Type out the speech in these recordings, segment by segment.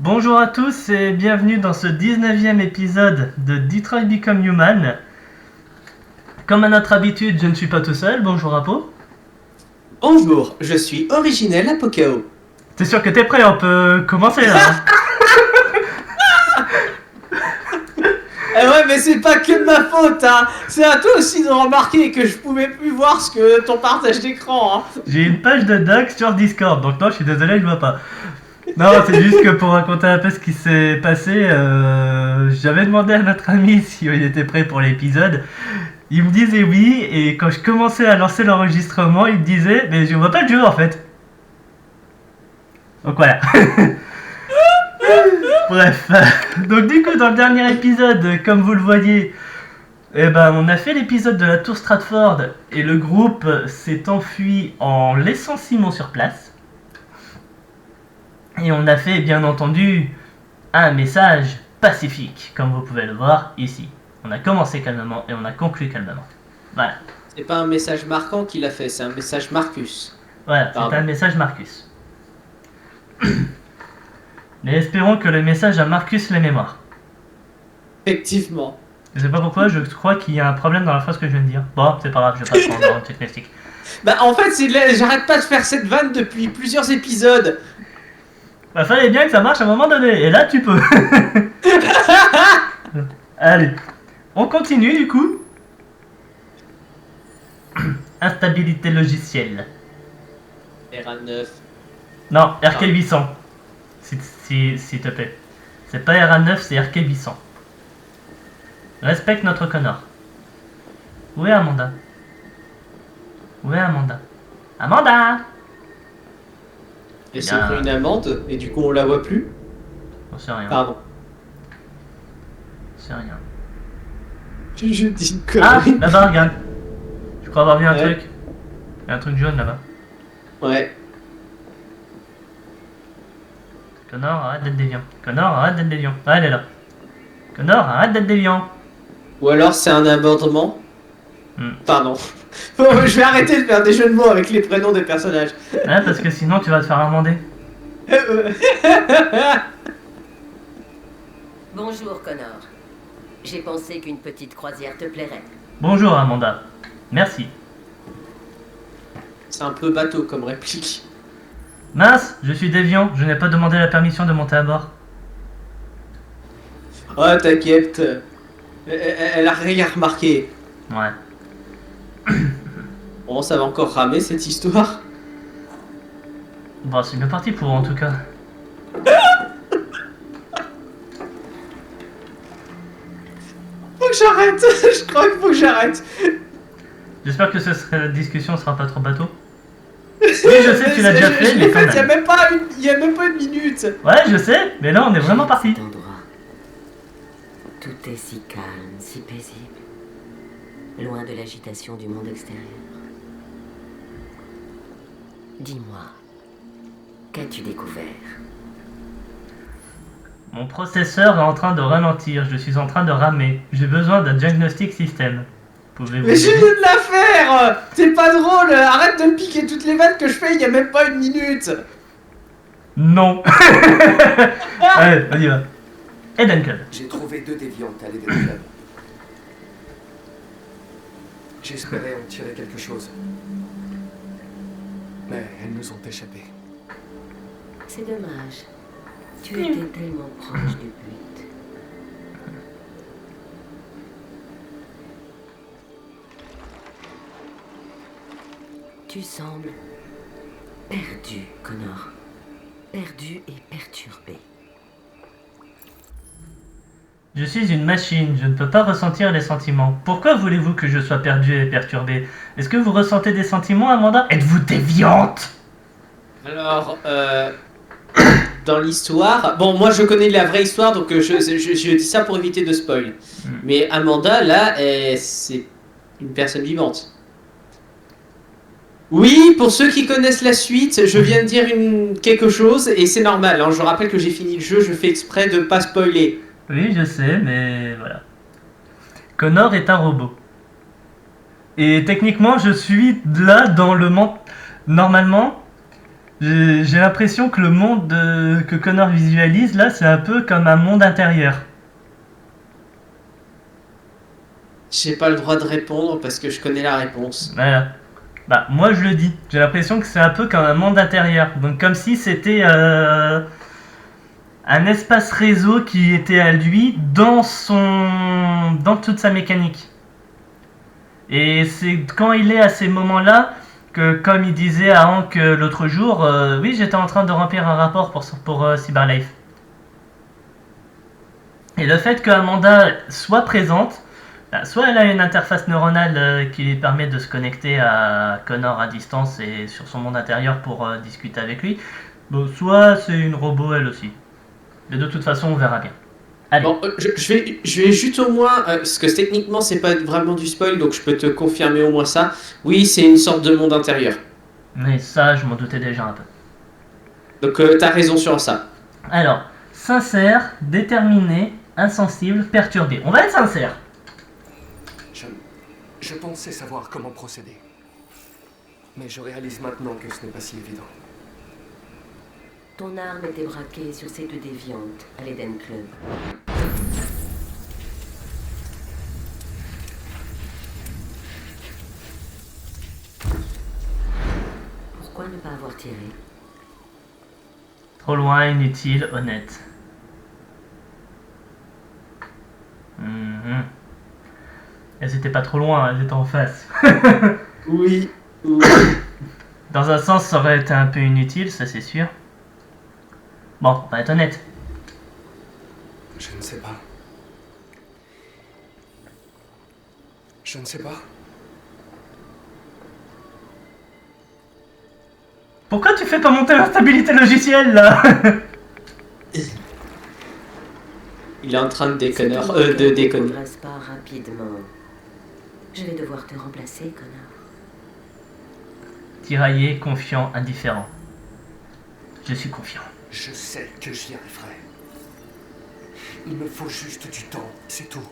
Bonjour à tous et bienvenue dans ce 19e épisode de Detroit Become Human. Comme à notre habitude, je ne suis pas tout seul. Bonjour Apo. Bonjour, je suis Originel Apocao. T'es sûr que t'es prêt? On peut commencer là. Eh ouais, mais c'est pas que de ma faute, hein. C'est à toi aussi de remarquer que je pouvais plus voir ce que ton partage d'écran, hein. J'ai une page de doc sur Discord, donc non, je suis désolé, je vois pas. Non, c'est juste que pour raconter un peu ce qui s'est passé, j'avais demandé à notre ami si il était prêt pour l'épisode. Il me disait oui, et quand je commençais à lancer l'enregistrement, il me disait mais je vois pas le jeu en fait. Donc voilà. Bref. Donc du coup, dans le dernier épisode, comme vous le voyez, on a fait l'épisode de la tour Stratford et le groupe s'est enfui en laissant Simon sur place. Et on a fait, bien entendu, un message pacifique, comme vous pouvez le voir ici. On a commencé calmement et on a conclu calmement. Voilà. C'est pas un message marquant qu'il a fait, c'est un message Marcus. Voilà, c'est un message Marcus. Mais espérons que le message a Marcus les mémoires. Effectivement. Je sais pas pourquoi, je crois qu'il y a un problème dans la phrase que je viens de dire. Bon, c'est pas grave, je vais pas prendre un petit mystique. Bah en fait, j'arrête pas de faire cette vanne depuis plusieurs épisodes. Bah fallait bien que ça marche à un moment donné, et là tu peux. Allez, on continue du coup. Instabilité logicielle. RA9. Non, RK800. S'il te plaît. C'est pas RA9, c'est RK800. Respecte notre Connor. Où est Amanda? Où est Amanda? Amanda! Et c'est pris une amende, et du coup on la voit plus. On sait rien. Pardon. C'est rien. Je dis une Ah, connerie. là-bas, regarde. Je crois avoir vu un Ouais. truc. Il y a un truc jaune là-bas. Ouais. Connor, arrête d'être déviant. Connor, arrête d'être déviant. Ah, elle est là. Connor, arrête d'être déviant. Ou alors c'est un amendement. Pardon. Je vais arrêter de faire des jeux de mots avec les prénoms des personnages. Hein, parce que sinon tu vas te faire amender. Bonjour, Connor. J'ai pensé qu'une petite croisière te plairait. Bonjour Amanda. Merci. C'est un peu bateau comme réplique. Mince, je suis déviant, je n'ai pas demandé la permission de monter à bord. Oh, t'inquiète. Elle a rien remarqué. Ouais. Bon, ça va encore ramer cette histoire. Bon, c'est bien parti pour en tout cas. Faut que j'arrête. Je crois qu'il faut que j'arrête. J'espère que cette discussion sera pas trop bateau. Oui, je sais, tu l'as déjà fait, mais quand Il y a même. même pas une minute. Ouais, je sais, mais là on est vraiment parti. Cet endroit. Tout est si calme, si paisible. Loin de l'agitation du monde extérieur. Dis-moi, qu'as-tu découvert? Mon processeur est en train de ralentir, je suis en train de ramer. J'ai besoin d'un diagnostic system. Pouvez-vous Mais je m'aider? viens de la faire. C'est pas drôle. Arrête de me piquer toutes les vannes que je fais. Il y a même pas une minute. Non. Allez, vas-y va. Eden Club. J'ai trouvé 2 déviantes à l'Eden Club. J'espérais en tirer quelque chose. Mais elles nous ont échappé. C'est dommage. Tu étais tellement proche du but. Tu sembles perdu, Connor. Perdu et perturbé. Je suis une machine, je ne peux pas ressentir les sentiments. Pourquoi voulez-vous que je sois perdu et perturbé? Est-ce que vous ressentez des sentiments, Amanda? Êtes-vous déviante? Alors, dans l'histoire, bon, moi je connais la vraie histoire, donc je dis ça pour éviter de spoil. Mais Amanda, là, c'est une personne vivante. Oui, pour ceux qui connaissent la suite, je viens de dire quelque chose et c'est normal. Hein. Je rappelle que j'ai fini le jeu, je fais exprès de pas spoiler. Oui, je sais, mais voilà. Connor est un robot. Et techniquement, je suis là dans le monde. Normalement, J'ai l'impression que le monde que Connor visualise là, c'est un peu comme un monde intérieur. J'ai pas le droit de répondre parce que je connais la réponse. Voilà. Bah, moi je le dis. J'ai l'impression que c'est un peu comme un monde intérieur. Donc, comme si c'était un espace réseau qui était à lui dans toute sa mécanique. Et c'est quand il est à ces moments-là que, comme il disait à Hank l'autre jour, oui, j'étais en train de remplir un rapport pour Cyberlife. Et le fait que Amanda soit présente, bah, soit elle a une interface neuronale qui lui permet de se connecter à Connor à distance et sur son monde intérieur pour discuter avec lui, bon, soit c'est une robot elle aussi. Mais de toute façon, on verra bien. Allez. Bon, je vais juste au moins, parce que techniquement c'est pas vraiment du spoil, donc je peux te confirmer au moins ça. Oui, c'est une sorte de monde intérieur. Mais ça, je m'en doutais déjà un peu. Donc t'as raison sur ça. Alors, sincère, déterminé, insensible, perturbé. On va être sincère. Je pensais savoir comment procéder. Mais je réalise maintenant que ce n'est pas si évident. Ton arme était braquée sur ces deux déviantes à l'Eden Club. Pourquoi ne pas avoir tiré? Trop loin, inutile, honnête. Mhm. Elles étaient pas trop loin, elles étaient en face. Oui. Dans un sens, ça aurait été un peu inutile, ça c'est sûr. Bon, on va être honnête. Je ne sais pas. Je ne sais pas. Pourquoi tu fais pas monter l'instabilité logicielle là? Il est en train de déconner. Ne De déconner. progresse pas rapidement. Je vais devoir te remplacer, connard. Tiraillé, confiant, indifférent. Je suis confiant. Je sais que j'y arriverai. Il me faut juste du temps, c'est tout.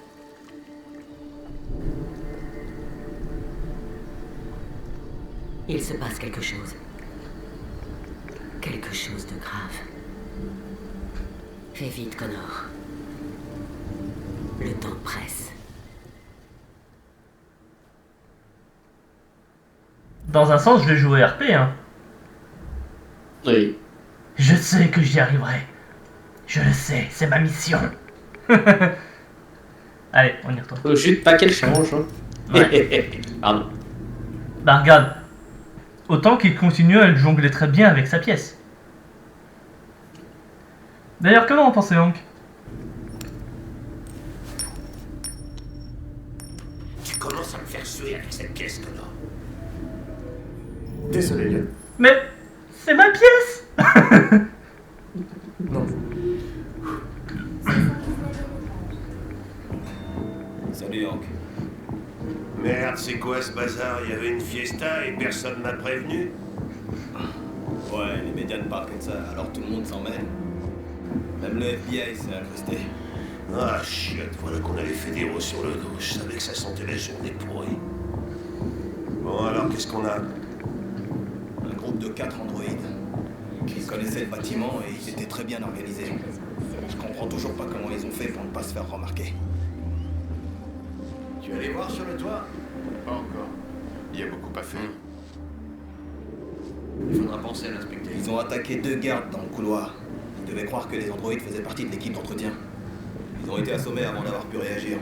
Il se passe quelque chose. Quelque chose de grave. Fais vite, Connor. Le temps presse. Dans un sens, je vais jouer RP, hein. Oui. Je sais que j'y arriverai. Je le sais, c'est ma mission. Allez, on y retourne. Faut juste pas qu'elle change. Hein. Ouais. Pardon. Bah regarde. Autant qu'il continue à le jongler très bien avec sa pièce. D'ailleurs, comment en pensez Hank? Tu commences à me faire suer avec cette pièce, Connor. Désolé, Yann. Mais c'est ma pièce. Non. Salut Hank. Merde, c'est quoi ce bazar? Il y avait une fiesta et personne m'a prévenu? Ouais, les médias ne parlent que de ça, alors tout le monde s'en mêle. Même le FBI s'est incrusté. Ah, chiotte, voilà qu'on avait fait des roues sur le dos. Je savais que ça sentait la journée pourrie. Bon, alors, qu'est-ce qu'on a? Un groupe de 4 androïdes. Ils connaissaient le bâtiment et ils étaient très bien organisés. Je comprends toujours pas comment ils ont fait pour ne pas se faire remarquer. Tu es allé voir sur le toit? Pas encore. Il y a beaucoup à faire. Il faudra penser à l'inspecter. Ils ont attaqué 2 gardes dans le couloir. Ils devaient croire que les androïdes faisaient partie de l'équipe d'entretien. Ils ont été assommés avant d'avoir pu réagir.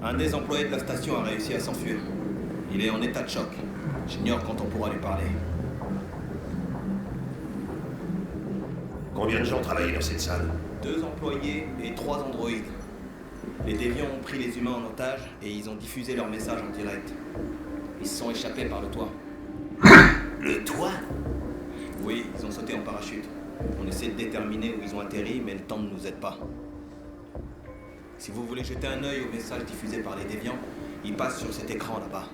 Un des employés de la station a réussi à s'enfuir. Il est en état de choc. J'ignore quand on pourra lui parler. Combien de gens travaillaient dans cette salle? 2 employés et 3 androïdes. Les déviants ont pris les humains en otage et ils ont diffusé leur message en direct. Ils se sont échappés par le toit. Le toit? Oui, ils ont sauté en parachute. On essaie de déterminer où ils ont atterri, mais le temps ne nous aide pas. Si vous voulez jeter un œil au message diffusé par les déviants, il passe sur cet écran là-bas.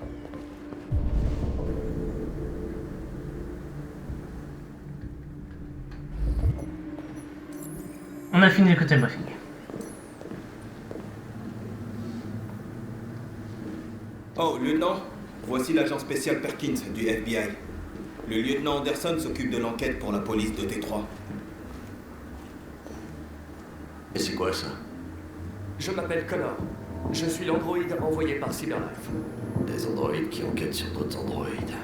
fini d'écouter le briefing. Oh, lieutenant, voici l'agent spécial Perkins du FBI. Le lieutenant Anderson s'occupe de l'enquête pour la police de T3. Et c'est quoi ça? Je m'appelle Connor. Je suis l'androïde envoyé par Cyberlife. Des androïdes qui enquêtent sur d'autres androïdes.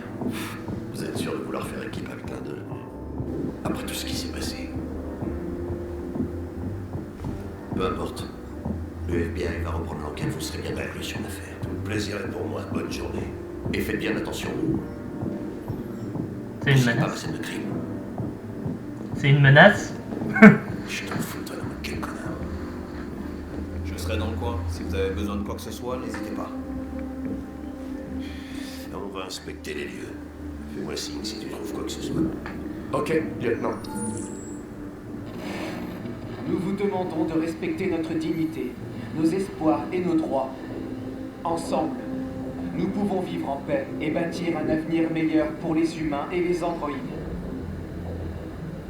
Vous êtes sûr de vouloir faire équipe avec l'un d'eux? Après tout ce qui s'est passé. Peu importe. Le FBI va reprendre l'enquête, vous serez bien inclus sur l'affaire. Tout le plaisir est pour moi. Bonne journée. Et faites bien attention. C'est une Pas la menace. scène de crime. C'est une menace. Je t'en fous, toi, quel connard. Je serai dans le coin. Si vous avez besoin de quoi que ce soit, n'hésitez pas. On va inspecter les lieux. Fais-moi signe si tu trouves quoi que ce soit. Ok, lieutenant. Nous vous demandons de respecter notre dignité, nos espoirs et nos droits. Ensemble, nous pouvons vivre en paix et bâtir un avenir meilleur pour les humains et les androïdes.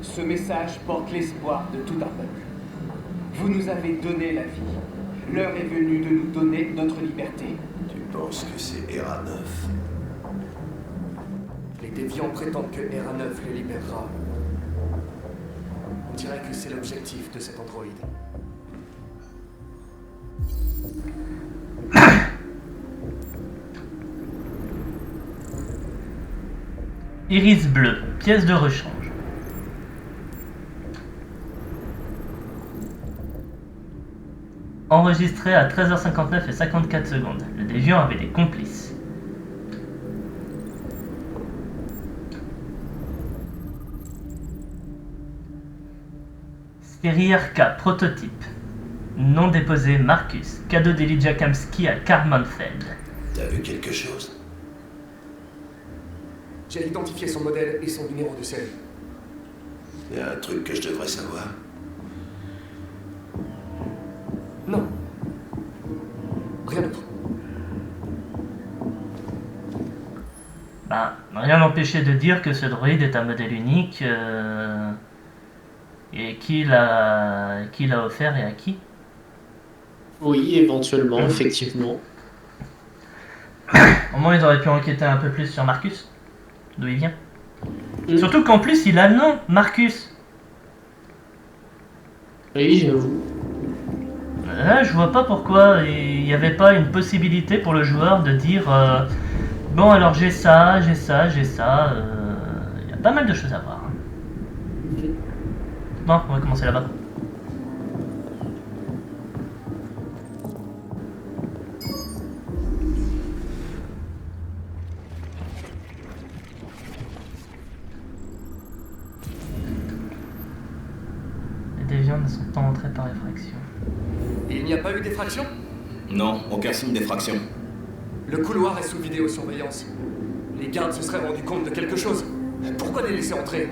Ce message porte l'espoir de tout un peuple. Vous nous avez donné la vie. L'heure est venue de nous donner notre liberté. Tu penses que c'est ERA 9? Les déviants prétendent que ERA 9 les libérera. On dirait que c'est l'objectif de cet androïde. Iris bleu, pièce de rechange. Enregistré à 13h59 et 54 secondes. Le déviant avait des complices. Série RK prototype. Nom déposé Marcus. Cadeau d'Elijah Kamsky à Karmanfeld. T'as vu quelque chose? J'ai identifié son modèle et son numéro de série. Y a un truc que je devrais savoir. Non. Rien d'autre. Ben, rien n'empêchait de dire que ce droïde est un modèle unique et qui l'a offert et à qui. Oui, éventuellement, effectivement. Au moins ils auraient pu enquêter un peu plus sur Marcus, d'où il vient. Mm. Surtout qu'en plus il a le nom, Marcus. Oui, j'avoue. Là je vois pas pourquoi il n'y avait pas une possibilité pour le joueur de dire bon alors j'ai ça. Il y a pas mal de choses à voir. Bon, on va commencer là-bas. Les déviants ne sont pas entrés par effraction. Il n'y a pas eu d'effraction? Non, aucun signe d'effraction. Le couloir est sous vidéosurveillance. Les gardes se seraient rendus compte de quelque chose. Pourquoi les laisser entrer?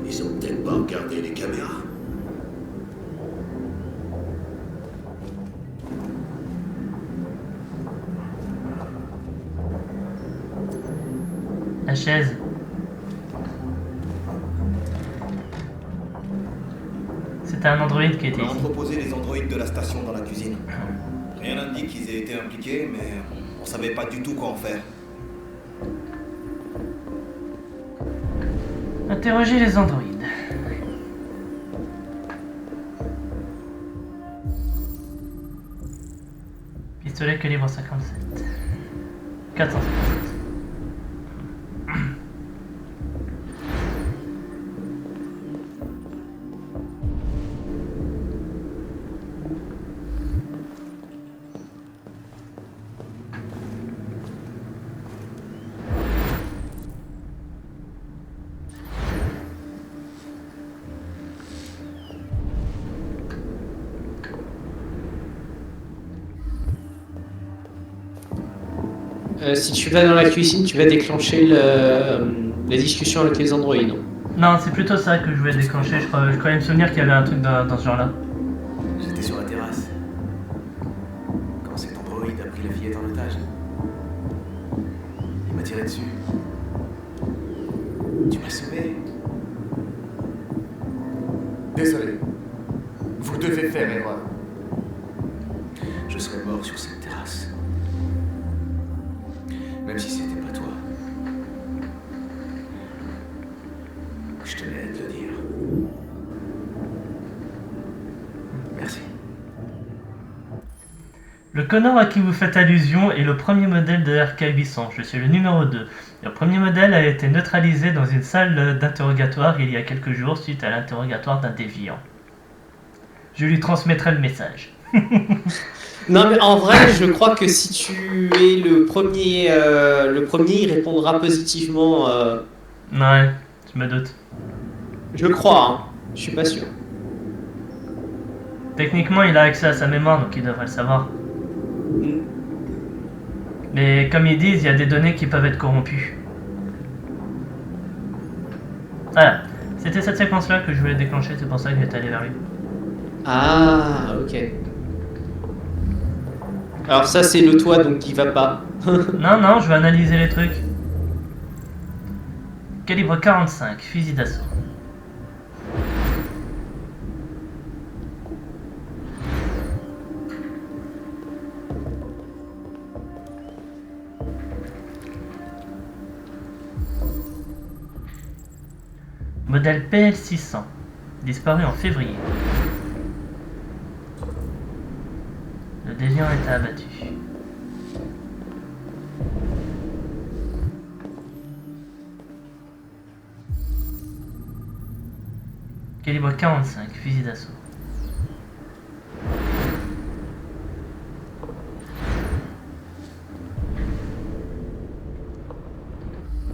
Ils ont peut-être pas regardé les caméras. La chaise. C'était un androïde qui était On a ici. entreposé les androïdes de la station dans la cuisine. Rien n'indique qu'ils aient été impliqués, mais on savait pas du tout quoi en faire. Interroger les androïdes. Pistolet calibre 57. 457. Si tu vas dans la cuisine, tu vas déclencher la discussion avec les androïdes. Non, c'est plutôt ça que je voulais déclencher. Je croyais me souvenir qu'il y avait un truc dans ce genre-là. J'étais sur la terrasse. Quand cet androïde a pris la fillette en otage. Il m'a tiré dessus. Tu m'as sauvé. Désolé. Vous devez je serais mort sur cette terrasse. Même si c'était pas toi. Je tenais à te le dire. Merci. Le Connor à qui vous faites allusion est le premier modèle de RK-800. Je suis le numéro 2. Le premier modèle a été neutralisé dans une salle d'interrogatoire il y a quelques jours suite à l'interrogatoire d'un déviant. Je lui transmettrai le message. Non, mais en vrai, je crois que si tu es le premier, il répondra positivement. Ouais, je me doute. Je crois, hein. Je suis pas sûr. Techniquement, il a accès à sa mémoire, donc il devrait le savoir. Mais comme ils disent, il y a des données qui peuvent être corrompues. Voilà, c'était cette séquence-là que je voulais déclencher, c'est pour ça que j'étais allé vers lui. Ah, ok. Alors ça, c'est le toit, donc il va pas. Non, je vais analyser les trucs. Calibre 45, fusil d'assaut. Modèle PL600, disparu en février. Le déviant est abattu. Calibre 45, fusil d'assaut.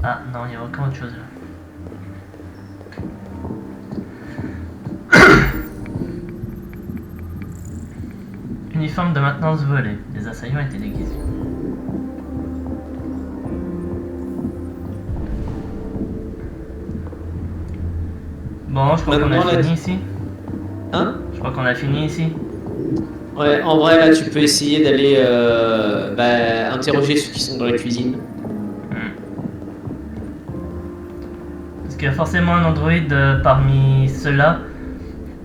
Ah non, il y a encore autre chose là. Uniforme de maintenance volée. Les assaillants étaient déguisés. Bon, je crois qu'on a fini ici. Hein? Je crois qu'on a fini ici. Ouais, en vrai, là, tu peux essayer d'aller interroger ceux qui sont dans la cuisine. Parce qu'il y a forcément un androïde parmi ceux-là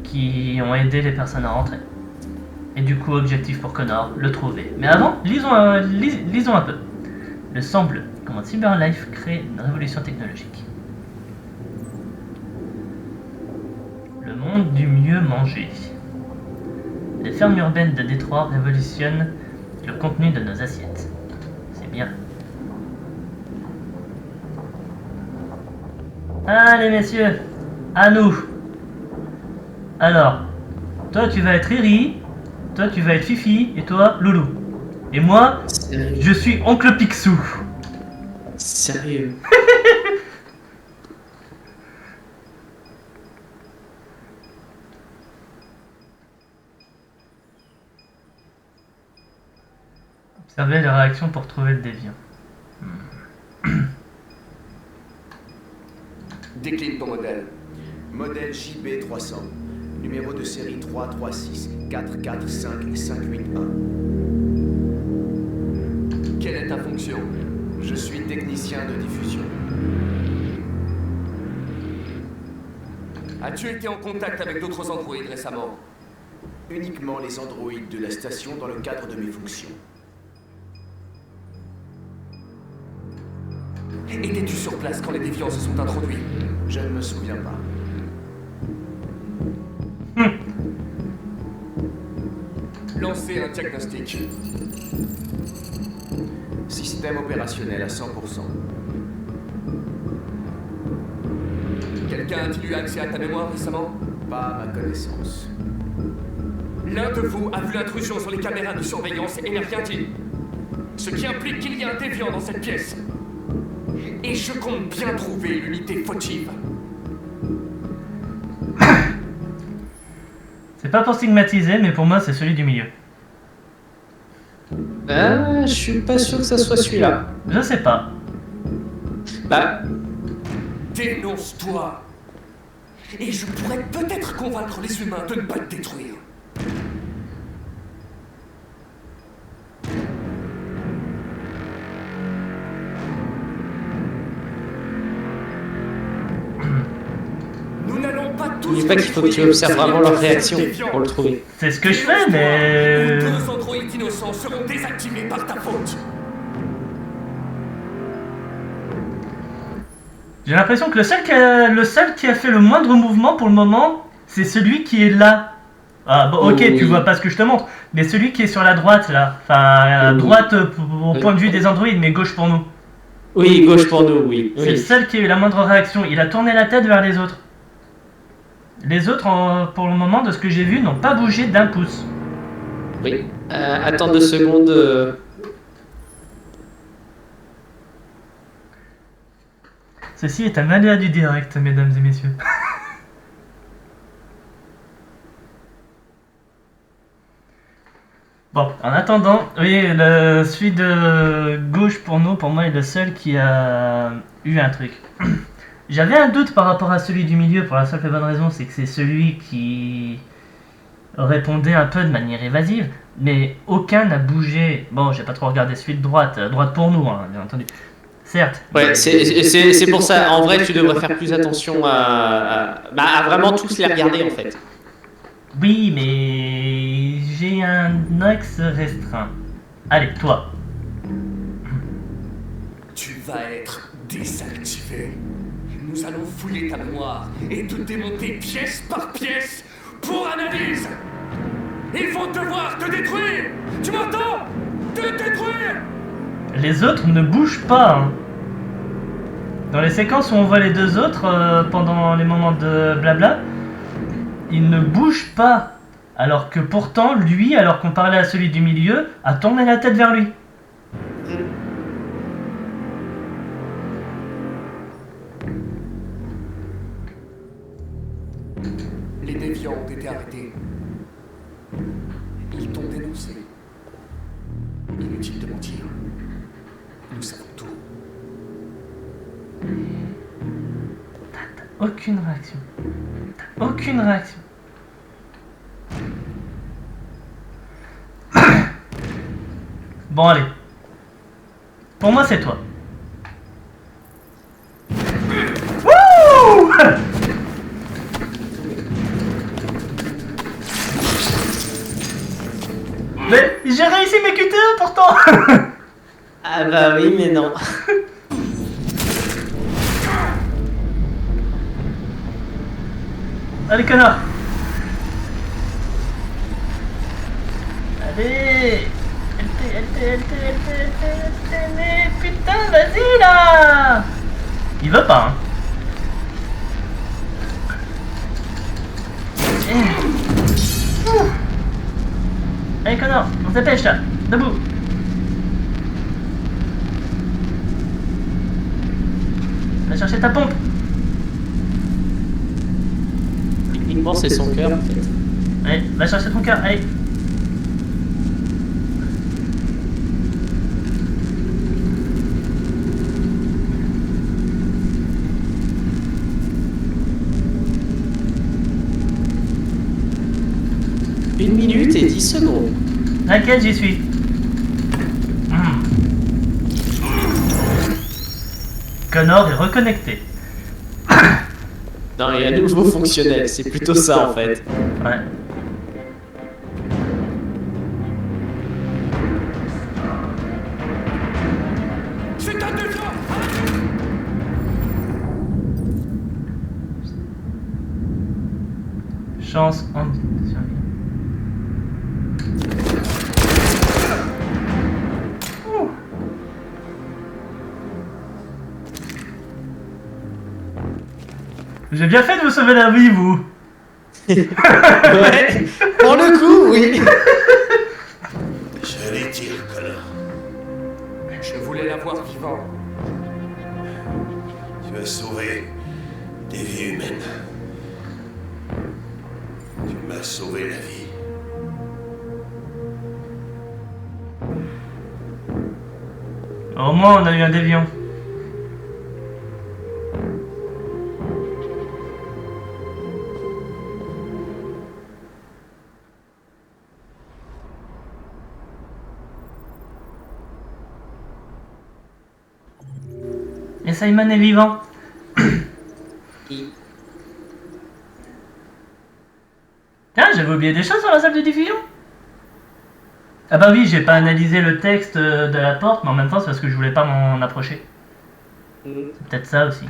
qui ont aidé les personnes à rentrer. Et du coup, objectif pour Connor, le trouver. Mais avant, lisons un peu. Le sang bleu, comment Cyberlife crée une révolution technologique. Le monde du mieux manger. Les fermes urbaines de Détroit révolutionnent le contenu de nos assiettes. C'est bien. Allez messieurs, à nous. Alors, toi tu vas être Riri, toi tu vas être Fifi, et toi Loulou. Et moi, je suis Oncle Picsou. Sérieux? Observez les réactions pour trouver le déviant. Décline ton modèle. Modèle JB300. Numéro de série 336 445 581. Quelle est ta fonction? Je suis technicien de diffusion. As-tu été en contact avec d'autres androïdes récemment? Uniquement les androïdes de la station dans le cadre de mes fonctions. Étais-tu sur place quand les déviants se sont introduits? Je ne me souviens pas. Lancez un diagnostic. Système opérationnel à 100%. Quelqu'un a-t-il eu accès à ta mémoire récemment? Pas à ma connaissance. L'un de vous a vu l'intrusion sur les caméras de surveillance et n'a rien dit. Ce qui implique qu'il y a un déviant dans cette pièce. Et je compte bien trouver l'unité fautive. C'est pas pour stigmatiser, mais pour moi c'est celui du milieu. Je suis pas sûr que ça soit celui-là. Je sais pas. Bah, dénonce-toi. Et je pourrais peut-être convaincre les humains de ne pas te détruire. Nous n'allons pas tous... n'oublie pas qu'il faut que tu observes vraiment leur réaction pour le trouver. C'est ce que je fais, mais... Deux androïdes innocents innocents seront désactivés par ta faute. J'ai l'impression que le seul qui a fait le moindre mouvement pour le moment, c'est celui qui est là. Ah bon, ok, Oui. tu vois pas ce que je te montre, mais celui qui est sur la droite là. Enfin, Oui. droite au point de vue des androïdes, mais gauche pour nous. Oui, gauche pour nous, oui. C'est le Oui. seul qui a eu la moindre réaction. Il a tourné la tête vers les autres. Les autres, pour le moment, de ce que j'ai vu, n'ont pas bougé d'un pouce. Oui. Attends 2 secondes. Ceci est un aléa du direct, mesdames et messieurs. Bon, en attendant, oui, celui de gauche pour nous, pour moi, est le seul qui a eu un truc. J'avais un doute par rapport à celui du milieu pour la simple et bonne raison, c'est que c'est celui qui répondait un peu de manière évasive, mais aucun n'a bougé. Bon, j'ai pas trop regardé celui de droite, droite pour nous, hein, bien entendu. Certes. Ouais, c'est pour ça. En vrai, tu devrais faire plus attention à vraiment tous les regarder en fait. Oui, mais j'ai un axe restreint. Allez, toi. Tu vas être désactivé. Nous allons fouiller ta mémoire et te démonter pièce par pièce pour analyse. Ils vont devoir te détruire. Tu m'entends? Te détruire. Les autres ne bougent pas. Hein. Dans les séquences où on voit les deux autres, pendant les moments de blabla, ils ne bougent pas. Alors que pourtant, lui, alors qu'on parlait à celui du milieu, a tourné la tête vers lui. Les déviants ont été arrêtés. Ils t'ont dénoncé. Inutile de mentir. Nous savons tout. T'as aucune réaction. T'as aucune réaction. Bon, allez. Pour moi, c'est toi. Wouh! Mais j'ai réussi mes QTE pourtant. Ah bah oui, mais non. Allez, connard. Allez. LT, mais putain, vas-y là. Il veut pas, hein. Allez, connard, on se dépêche là. Debout. Va chercher ta pompe. Techniquement, c'est son cœur en fait. Allez, va chercher ton cœur, allez. Une minute et 10 secondes. T'inquiète, j'y suis. Connor est reconnecté. Non, il y a un nouveau fonctionnel, c'est plutôt ça en fait. Ouais. C'est un déviant. Chance en survie. Ouh. J'ai bien fait de vous sauver la vie, vous. Ouais, pour le coup, oui. J'allais dire, connard. Je voulais la voir vivante. Tu as sauvé des vies humaines. Tu m'as sauvé la vie. Au moins, on a eu un déviant. Et Simon est vivant. Il- Tiens, j'avais oublié des choses sur la salle de diffusion. Ah bah oui, j'ai pas analysé le texte de la porte, mais en même temps c'est parce que je voulais pas m'en approcher. C'est peut-être ça aussi.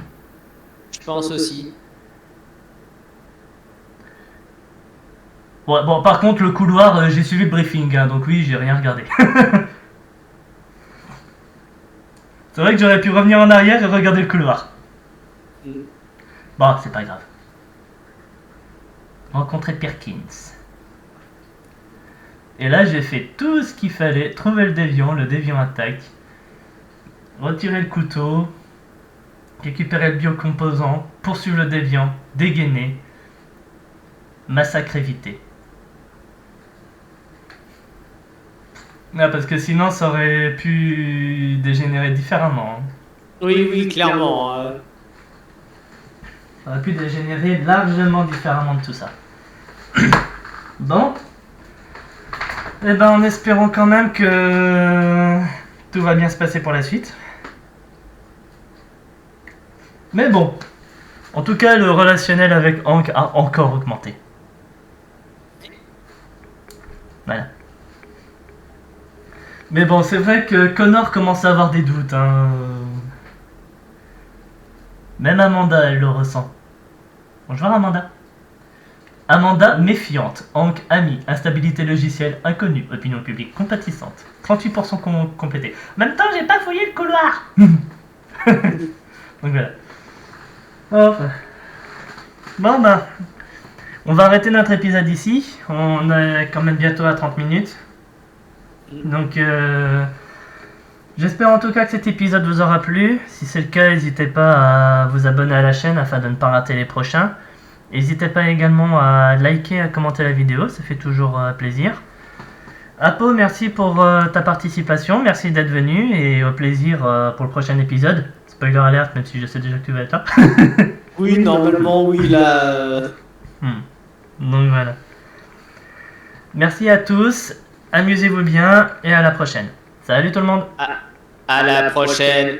Je pense aussi. Ouais, bon, par contre, le couloir, j'ai suivi le briefing, hein, donc oui, j'ai rien regardé. C'est vrai que j'aurais pu revenir en arrière et regarder le couloir. Bon, c'est pas grave. Rencontrer Perkins. Et là, j'ai fait tout ce qu'il fallait. Trouver le déviant attaque. Retirer le couteau. Récupérer le biocomposant. Poursuivre le déviant. Dégainer. Massacre évité. Ah, parce que sinon, ça aurait pu dégénérer différemment. Hein. Oui, clairement. Ça aurait pu dégénérer largement différemment de tout ça. Bon. Eh ben, en espérant quand même que tout va bien se passer pour la suite. Mais bon. En tout cas, le relationnel avec Hank a encore augmenté. Voilà. Mais bon, c'est vrai que Connor commence à avoir des doutes. Hein. Même Amanda, elle le ressent. Bonjour Amanda. Amanda, méfiante. Hank, ami. Instabilité logicielle, inconnue. Opinion publique, compatissante. 38% complété. En même temps, j'ai pas fouillé le couloir. Donc voilà. Enfin. Bon bah, on va arrêter notre épisode ici. On est quand même bientôt à 30 minutes. Donc, j'espère en tout cas que cet épisode vous aura plu. Si c'est le cas, n'hésitez pas à vous abonner à la chaîne afin de ne pas rater les prochains. N'hésitez pas également à liker, à commenter la vidéo, ça fait toujours plaisir. Apo, merci pour ta participation, merci d'être venu et au plaisir pour le prochain épisode. Spoiler alert, même si je sais déjà que tu vas être là. Oui, normalement, oui, là. Donc voilà. Merci à tous. Amusez-vous bien et à la prochaine. Salut tout le monde. À la prochaine.